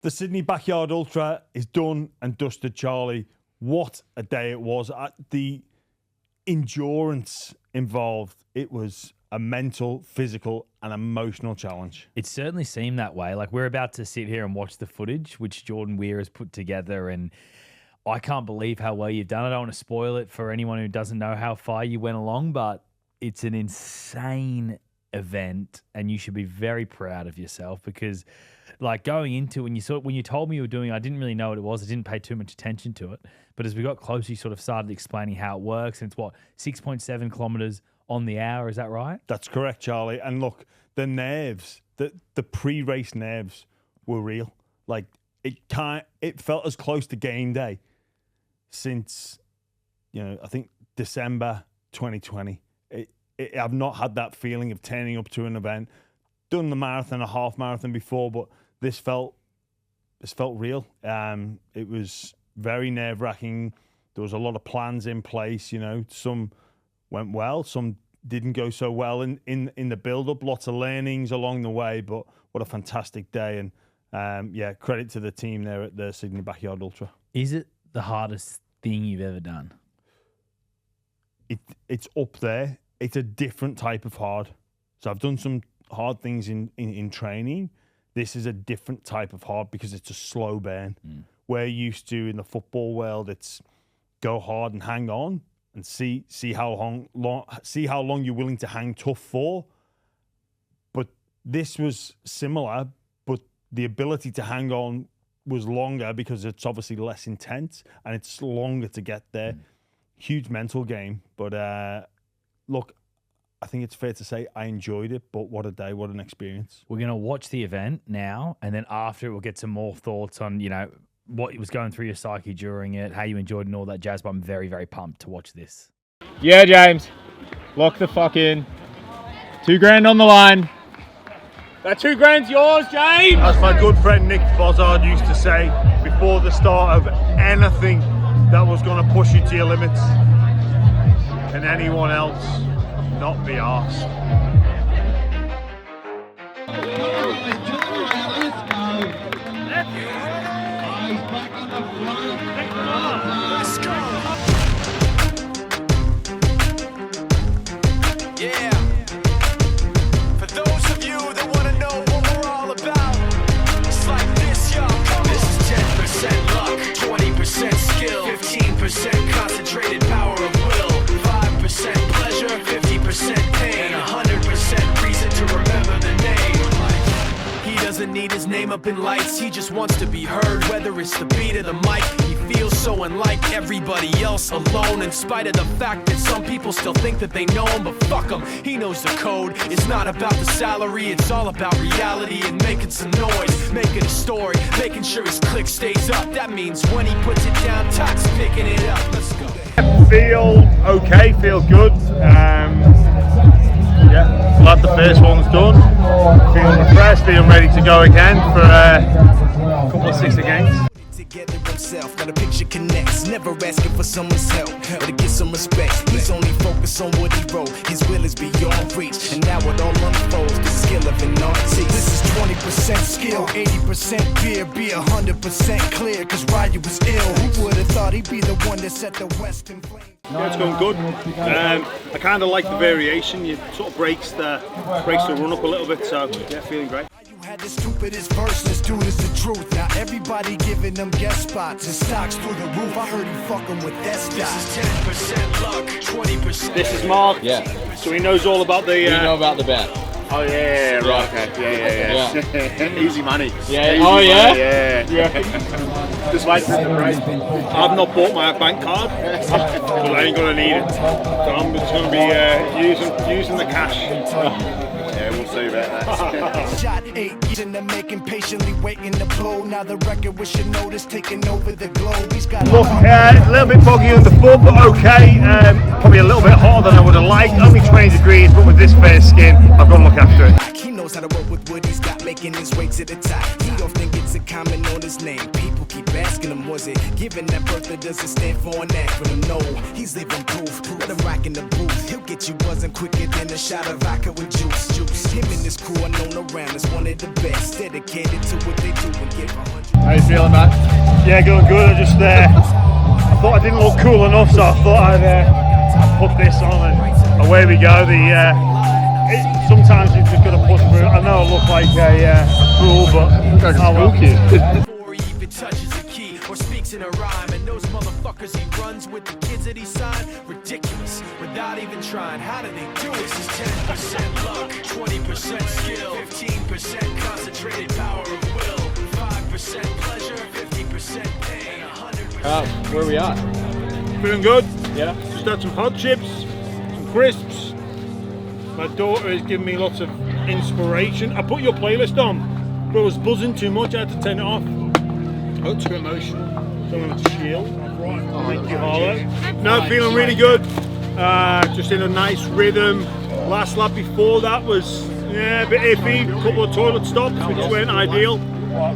The Sydney Backyard Ultra is done and dusted, Charlie. What a day it was. The endurance involved, it was a mental, physical, and emotional challenge. It certainly seemed that way. Like, we're about to sit here and watch the footage, which Jordan Weir has put together, and I can't believe how well you've done it. I don't want to spoil it for anyone who doesn't know how far you went along, but it's an insane event, and you should be very proud of yourself because, like, going into when you told me you were doing it, I didn't really know what it was. I didn't pay too much attention to it. But as we got closer, you sort of started explaining how it works. And it's 6.7 kilometers on the hour. Is that right? That's correct, Charlie. And look, the nerves, the pre-race nerves were real. Like, it felt as close to game day since, I think December 2020. I've not had that feeling of turning up to an event. Done the marathon, a half marathon before, but this felt real. It was very nerve-wracking. There was a lot of plans in place. Some went well, some didn't go so well in the build-up. Lots of learnings along the way, but what a fantastic day. And credit to the team there at the Sydney Backyard Ultra. Is it the hardest thing you've ever done? It's up there. It's a different type of hard. So I've done some hard things in training. This is a different type of hard because it's a slow burn. We're used to, in the football world, it's go hard and hang on and see how long you're willing to hang tough for. But this was similar, but the ability to hang on was longer because it's obviously less intense and it's longer to get there. Huge mental game. But look, I think it's fair to say I enjoyed it, but what a day, what an experience. We're going to watch the event now, and then after we'll get some more thoughts on, what was going through your psyche during it, how you enjoyed and all that jazz, but I'm very, very pumped to watch this. Yeah, James. Lock the fuck in. $2,000 on the line. That $2,000's yours, James! As my good friend Nick Bozzard used to say, before the start of anything that was going to push you to your limits, can anyone else not be arsed? Let's go. Yeah. For those of you that want to know what we're all about, it's like this, y'all. This is 10% luck, 20% skill, 15% concentrated power of will, 5% pleasure, 50% pain, and 100% reason to remember the name. He doesn't need his name up in lights, he just wants to be heard, whether it's the beat of the mic. He feels so unlike everybody else, alone, in spite of the fact that some people still think that they know him, but fuck him, he knows the code. It's not about the salary, it's all about reality and making some noise, making a story, making sure his click stays up. That means when he puts it down, Todd's picking it up. Let's go. Feel okay, feel good. Glad the first one's done. Feeling refreshed, feeling ready to go again for a couple of 6 games. Together himself, got a picture connects, never asking for someone's help or to get some respect. He's only focused on what he wrote, his will is beyond reach, and now it all unfolds, the skill of an artist. This is 20% skill, 80% beer, be 100% clear, cause Ryu was ill. Who would've thought he'd be the one that set the West in flames? Yeah, it's going good. I kind of like the variation. It sort of breaks the run up a little bit, so yeah, feeling great. Had the stupidest verse, this dude is the truth. Now everybody giving them guest spots and stocks through the roof. I heard he fucking with that stock. This is 10% luck, 20%. This is Mark. Yeah. So he knows all about the. You know about the bet. Oh yeah, right. Okay. Yeah. Easy money. Yeah. Easy Oh yeah. Money. Yeah. Just wait for the price. I've not bought my bank card, but I ain't gonna need it. So I'm just gonna be using the cash. Yeah, we'll see about that. Shot 8 in the making, patiently waiting to blow. Now the record with your notice taking over the globe. He's got look, a little bit foggy on the foot, but okay. Probably a little bit hotter than I would have liked. Only 20 degrees, but with this fair skin, I've got to look after it. He knows how to work with what he's got, making his way to the top. He often gets a comment on his name. People keep asking him, was it given that birth that doesn't stand for an acronym? No, he's living proof. Let him rock in the booth. He'll get you buzzing quicker than a shot of vodka with juice. Him and his crew are known around as one of the best, dedicated to what they do and give 100. How you feeling, Matt? Yeah, going good. I just I thought I didn't look cool enough, so I thought I'd put this on and away we go. Sometimes you just got to push through. I know I look like a fool, but Look like a school kid. Before he even touches a key or speaks in a rhyme, and those motherfuckers he runs with, the kids that he signed, ridiculous, without even trying. How do they do it? This is 10% luck, 20% skill, 15% concentrated power of will, 5% pleasure, 50% pain, 100%. Where are we at? feeling good. Yeah. Just had some hot chips, some crisps. My daughter has given me lots of inspiration. I put your playlist on, but it was buzzing too much. I had to turn it off. I got too emotional. So I'm going to chill. Thank you, Harlow. No, feeling really good. Just in a nice rhythm. Last lap before that was a bit iffy. A couple of toilet stops, which weren't ideal.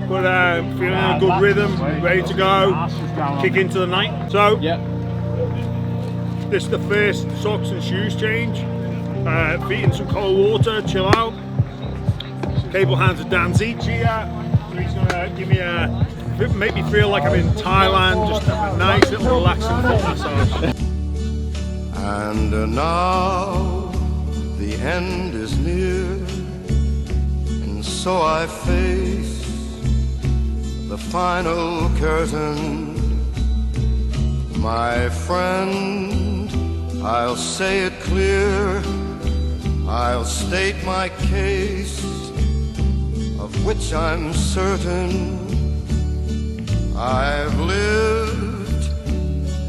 But feeling in a good rhythm, ready to go, kick into the night. So, this is the first socks and shoes change. Feet in some cold water, chill out. Cable hands to Dan Zeech here. So he's gonna give me make me feel like I'm in Thailand, just a nice little relaxing foot massage. And now the end is near, and so I face the final curtain. My friend, I'll say it clear, I'll state my case, of which I'm certain. I've lived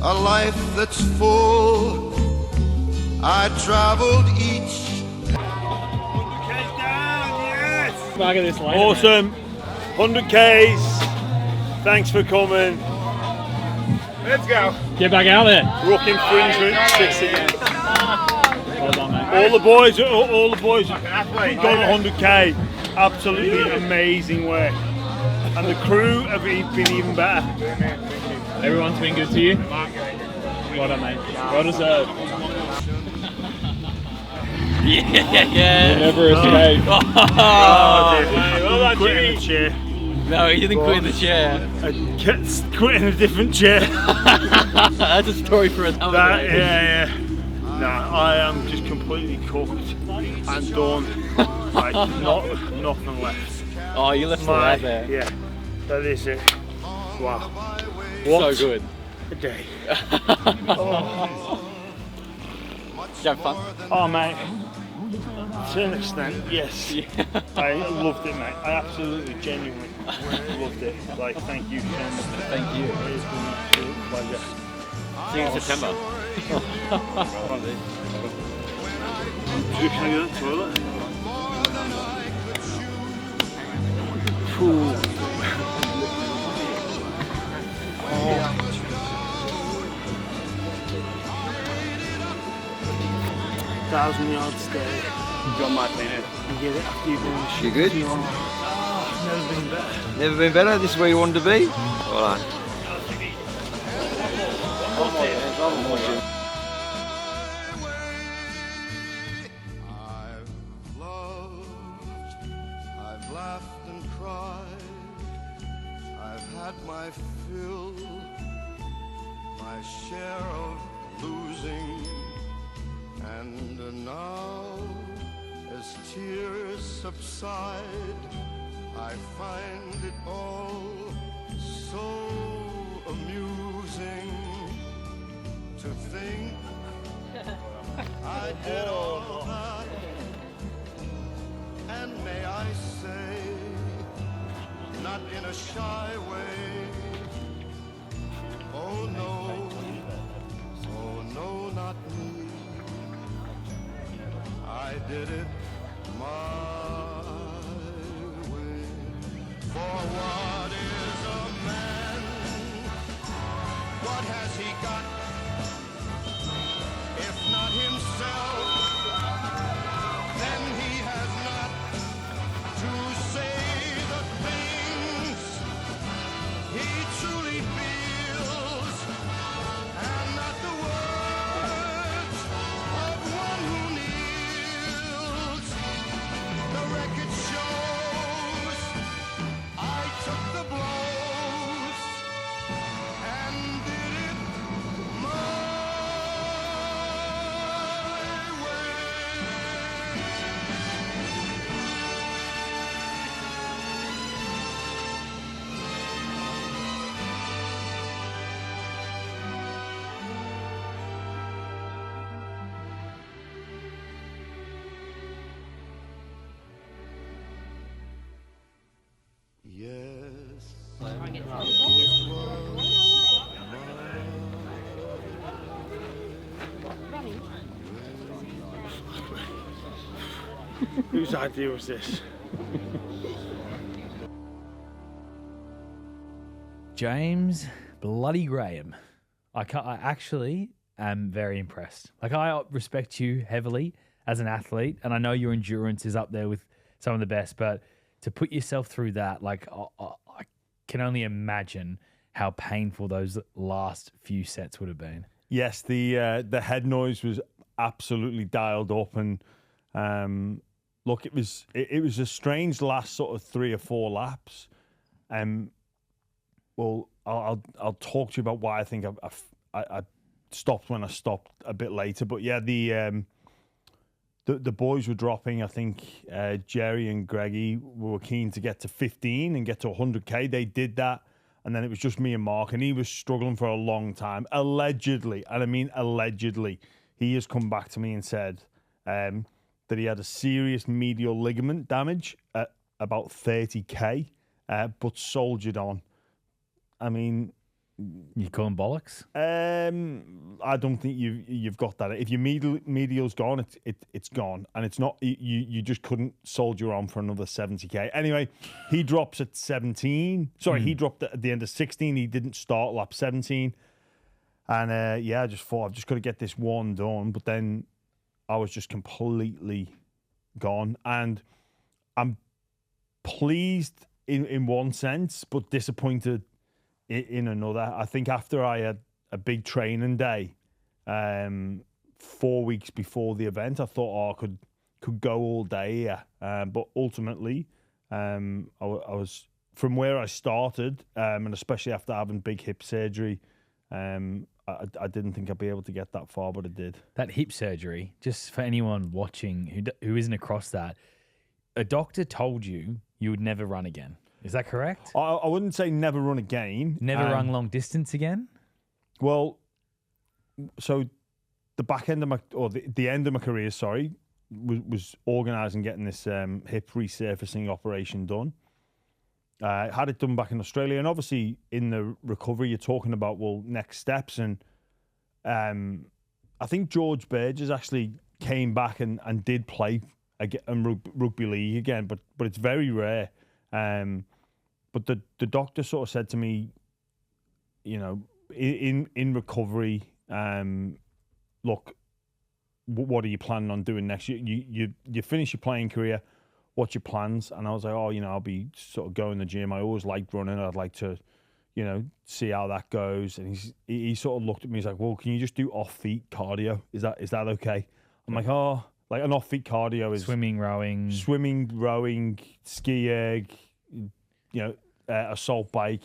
a life that's full. I traveled each. 100K's down, yes! Back at this later. Awesome. 100Ks. Thanks for coming. Let's go. Get back out there. Rock infringement 6 again. Well done, mate. All the boys got 100K. Absolutely amazing work. And the crew have been even better. Everyone's been good to you? Well done, mate. Well deserved. Yeah. You never escape. Well done, quitting in the chair. No, he didn't quit in the chair. Quit in a different chair. That's a story for another day. Yeah. No, I am just completely cooked and done. Like, nothing left. Oh, you left the lab there. Yeah, that is it. Wow. So good. A day. Did you have fun? Oh, mate. To an extent, yes. Yeah. I loved it, mate. I absolutely, genuinely loved it. Like, thank you so much. Thank you. It has been an absolute pleasure. See you in September. Can I go to the toilet? Thousand yards stay. John Martinez. You get it after you've been in the shit. You good? Never been better. Never been better? This is where you wanted to be? Well done. I've loved, I've laughed and cried, I've had my fill, my share of losing, and now as tears subside, I find it all so amusing to think I did all that, and may I say, not in a shy way, oh no, not me, I did it my way. For what is a man? What has he got? If not himself, then he has not to say the things he truly feels, and not the words of one who kneels. The record shows I took the blow. Whose idea was this? James bloody Graham. I actually am very impressed. Like, I respect you heavily as an athlete, and I know your endurance is up there with some of the best, but to put yourself through that, like, I can only imagine how painful those last few sets would have been. Yes, the head noise was absolutely dialed up, and look, it was a strange last sort of 3 or 4 laps. Well, I'll talk to you about why I think I stopped when I stopped a bit later. But yeah, the boys were dropping. I think Jerry and Greggy were keen to get to 15 and get to 100k. They did that, and then it was just me and Mark, and he was struggling for a long time. Allegedly, and I mean allegedly, he has come back to me and said that he had a serious medial ligament damage at about 30k, but soldiered on. I mean, you call him bollocks? I don't think you've got that. If your medial's gone, it's gone, and it's not. You just couldn't soldier on for another 70k. Anyway, he drops at 17. Sorry, he dropped at the end of 16. He didn't start lap 17, and yeah, I just thought I've just got to get this one done. But then I was just completely gone, and I'm pleased in one sense, but disappointed in another. I think after I had a big training day 4 weeks before the event, I thought, I could go all day here. But ultimately, I was, from where I started, and especially after having big hip surgery, I didn't think I'd be able to get that far, but I did. That hip surgery, just for anyone watching who isn't across that, a doctor told you would never run again. Is that correct? I wouldn't say never run again. Never run long distance again? Well, so the back end of my, or the end of my career, sorry, was organising getting this hip resurfacing operation done. I had it done back in Australia, and obviously in the recovery, you're talking about, well, next steps. And I think George Burgess actually came back and did play again, rugby league again, but it's very rare. But the doctor sort of said to me, you know, in recovery, look, what are you planning on doing next? You finish your playing career. What's your plans? And I was like, I'll be sort of going to the gym. I always liked running. I'd like to, see how that goes. And he sort of looked at me. He's like, well, can you just do off-feet cardio? Is that okay? I'm like, like an off-feet cardio is swimming, rowing, ski erg, assault bike,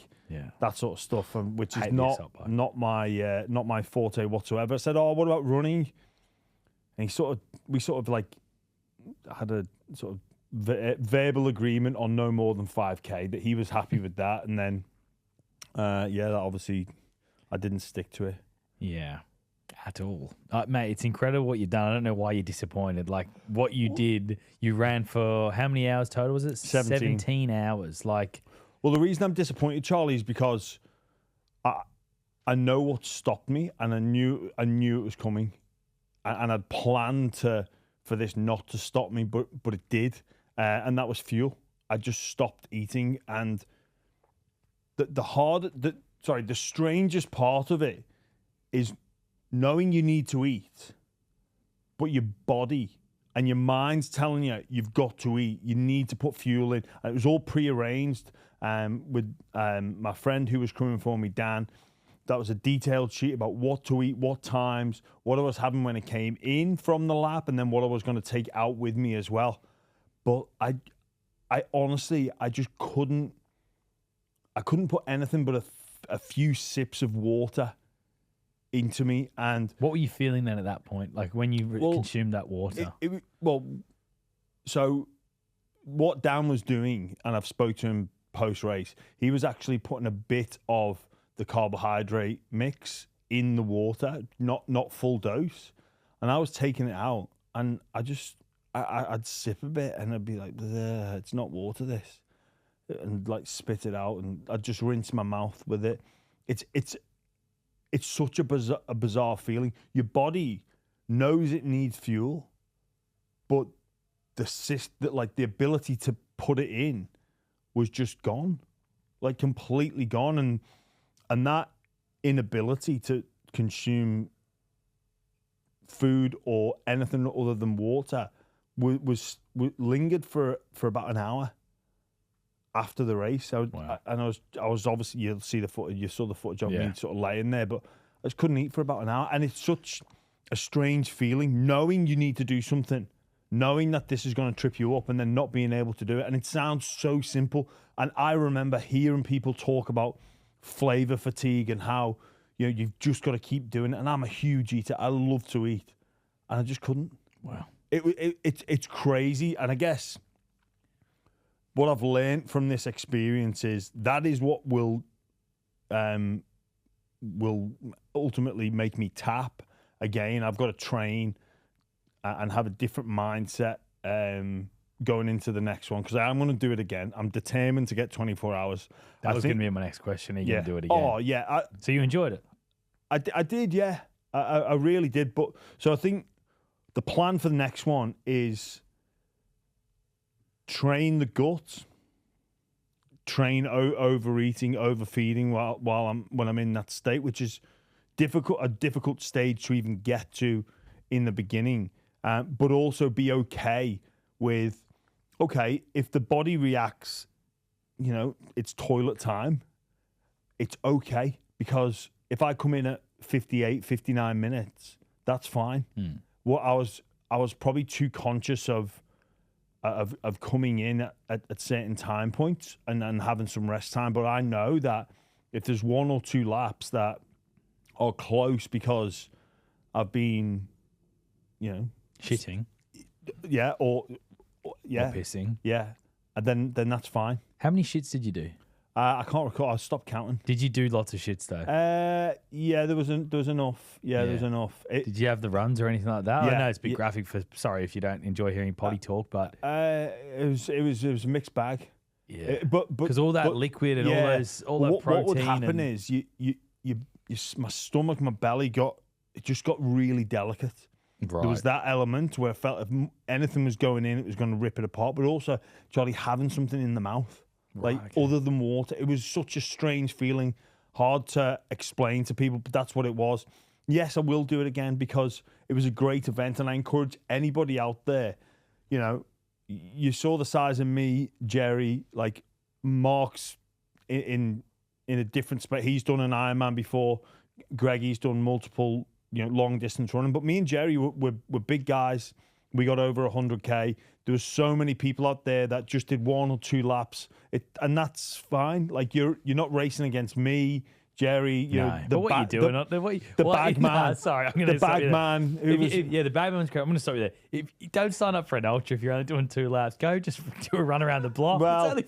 that sort of stuff, which is not my forte whatsoever. I said, what about running? And we sort of like had a sort of verbal agreement on no more than 5k, that he was happy with that. And then, that obviously I didn't stick to it. Yeah. At all. Mate, it's incredible what you've done. I don't know why you're disappointed. Like, what you did, you ran for how many hours total was it? 17 hours. Like, well, the reason I'm disappointed, Charlie, is because I know what stopped me, and I knew it was coming, and I'd planned for this not to stop me, but it did, and that was fuel. I just stopped eating, and the strangest part of it is knowing you need to eat, but your body and your mind's telling you you've got to eat. You need to put fuel in. And it was all prearranged with my friend who was coming for me, Dan. That was a detailed sheet about what to eat, what times, what I was having when it came in from the lap, and then what I was going to take out with me as well. But I honestly, I just couldn't put anything but a few sips of water into me. And what were you feeling then at that point, like when you consumed that water? So what Dan was doing, and I've spoke to him post race, he was actually putting a bit of the carbohydrate mix in the water, not full dose, and I was taking it out, and I'd sip a bit, and I'd be like, it's not water, this, and like spit it out, and I'd just rinse my mouth with it. It's such a bizarre feeling. Your body knows it needs fuel, but the ability to put it in was just gone, like completely gone, and that inability to consume food or anything other than water was lingered for about an hour after the race. I was obviously, you saw the footage of me sort of laying there, but I just couldn't eat for about an hour. And it's such a strange feeling, knowing you need to do something, knowing that this is going to trip you up, and then not being able to do it. And it sounds so simple. And I remember hearing people talk about flavor fatigue and how, you've just got to keep doing it. And I'm a huge eater. I love to eat, and I just couldn't. Wow. It's crazy. And I guess what I've learned from this experience is that is what will ultimately make me tap again. I've got to train and have a different mindset going into the next one, because I'm going to do it again. I'm determined to get 24 hours. That was going to be my next question. Are you going to do it again? Oh, yeah. So you enjoyed it? I did, yeah. I really did. But so I think the plan for the next one is train the gut, train overeating, overfeeding when I'm in that state, which is a difficult stage to even get to in the beginning. But also be okay with, if the body reacts, it's toilet time, it's okay, because if I come in at 58, 59 minutes, that's fine. Well, I was probably too conscious of coming in at certain time points and having some rest time. But I know that if there's one or two laps that are close because I've been, shitting, or pissing, and then that's fine. How many shits did you do? I can't recall. I stopped counting. Did you do lots of shits though? Yeah, there was enough. Yeah, there was enough. Did you have the runs or anything like that? Yeah, I know it's a bit graphic. Sorry if you don't enjoy hearing potty talk, but it was a mixed bag. Yeah, but because all that liquid and all that protein. What would happen is my stomach, my belly just got really delicate. Right. There was that element where I felt if anything was going in, it was going to rip it apart. But also, Charlie, having something in the mouth. Other than water, it was such a strange feeling, hard to explain to people, but that's what it was. Yes, I will do it again because it was a great event, and I encourage anybody out there. You saw the size of me, Jerry, like Mark's in a different space. He's done an Ironman before. Greg, he's done multiple, long distance running, but me and Jerry were big guys. We got over 100K. There was so many people out there that just did one or two laps, and that's fine. Like you're not racing against me, Jerry. But what are you doing? The bag man. Sorry, I'm going to the bag man. The bag man's correct. I'm going to stop you there. If you don't sign up for an ultra if you're only doing 2 laps, go just do a run around the block. Well, it's only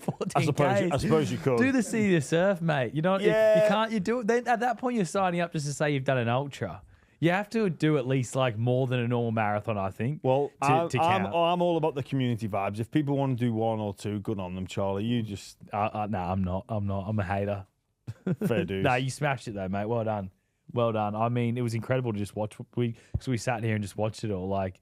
14 Ks. I suppose you could do the City to Surf, mate. You can't. You do it. Then at that point, you're signing up just to say you've done an ultra. You have to do at least like more than a normal marathon, I think. Well, to count. I'm all about the community vibes. If people want to do 1 or 2, good on them, Charlie. You just no, I'm not. I'm a hater. Fair dues. No, you smashed it though, mate. Well done. I mean, it was incredible to just watch. We sat here and just watched it all. Like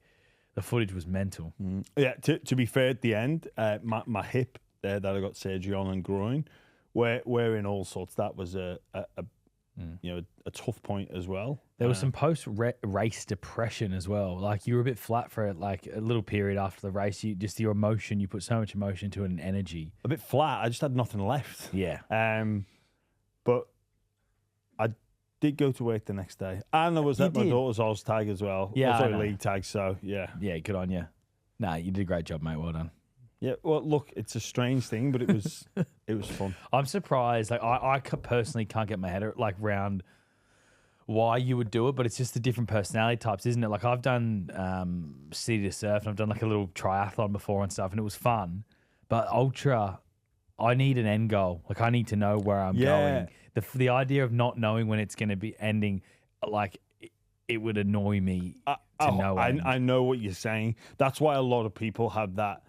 the footage was mental. Yeah. To be fair, at the end, my hip there that I got surgery on and groin, we're in all sorts. That was a tough point as well. There was some post-race depression as well. Like you were a bit flat for it, like a little period after the race. Your emotion, you put so much emotion into it and energy. A bit flat. I just had nothing left. Yeah. But I did go to work the next day, and I was at my daughter's Oz tag as well. Yeah, also league tag. So yeah. Yeah, good on you. Nah, you did a great job, mate. Well done. Yeah, well, look, it's a strange thing, but it was fun. I'm surprised. Like, I personally can't get my head around why you would do it, but it's just the different personality types, isn't it? Like, I've done City to Surf, and I've done like a little triathlon before and stuff, and it was fun. But ultra, I need an end goal. Like, I need to know where I'm going. The idea of not knowing when it's going to be ending, like, it would annoy me to know. I know what you're saying. That's why a lot of people have that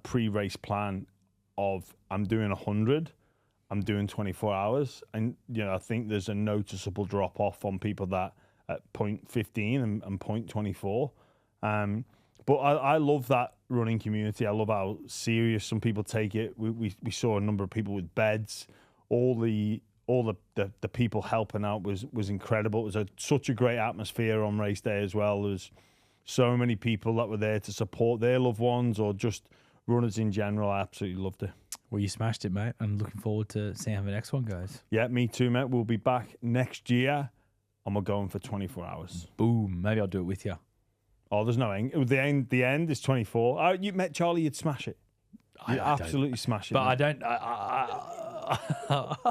pre-race plan of I'm doing 100, I'm doing 24 hours. And, I think there's a noticeable drop off on people that at 0.15 and 0.24. But But I love that running community. I love how serious some people take it. We saw a number of people with beds. All the people helping out was incredible. It was such a great atmosphere on race day as well. There was so many people that were there to support their loved ones or just runners in general. I absolutely loved it. Well, you smashed it, mate. I'm looking forward to seeing how the next one goes. Yeah, me too, mate. We'll be back next year, and we're going for 24 hours. Boom. Maybe I'll do it with you. Oh, there's no end. The end is 24. You met Charlie, you'd smash it. You'd absolutely smash it. But mate.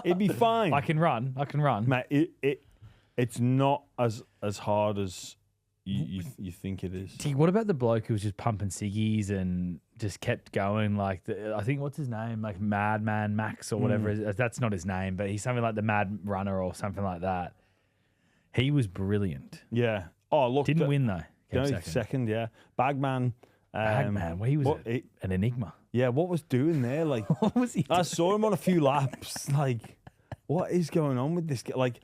It'd be fine. I can run. Mate, it's not as hard as you think it is. Gee, what about the bloke who was just pumping ciggies and just kept going? Like, I think, what's his name? Like Madman Max or whatever. That's not his name, but he's something like the Mad Runner or something like that. He was brilliant. Yeah. Oh, look. Didn't win, though. Second, yeah. Bagman. Bagman, well, he was an enigma. Yeah, what was doing there? Like, What was he doing? I saw him on a few laps. Like, what is going on with this guy? Like,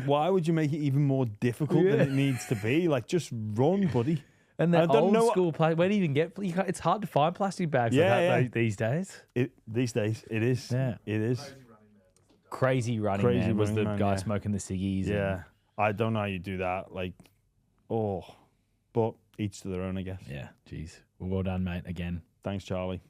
why would you make it even more difficult than it needs to be? Like, just run, buddy. And the old school play, where do you even get? It's hard to find plastic bags like that these days. These days, it is. Yeah. It is. Crazy running man was the guy smoking the ciggies. Yeah. I don't know how you do that. Like, but each to their own, I guess. Yeah, geez. Well done, mate, again. Thanks, Charlie.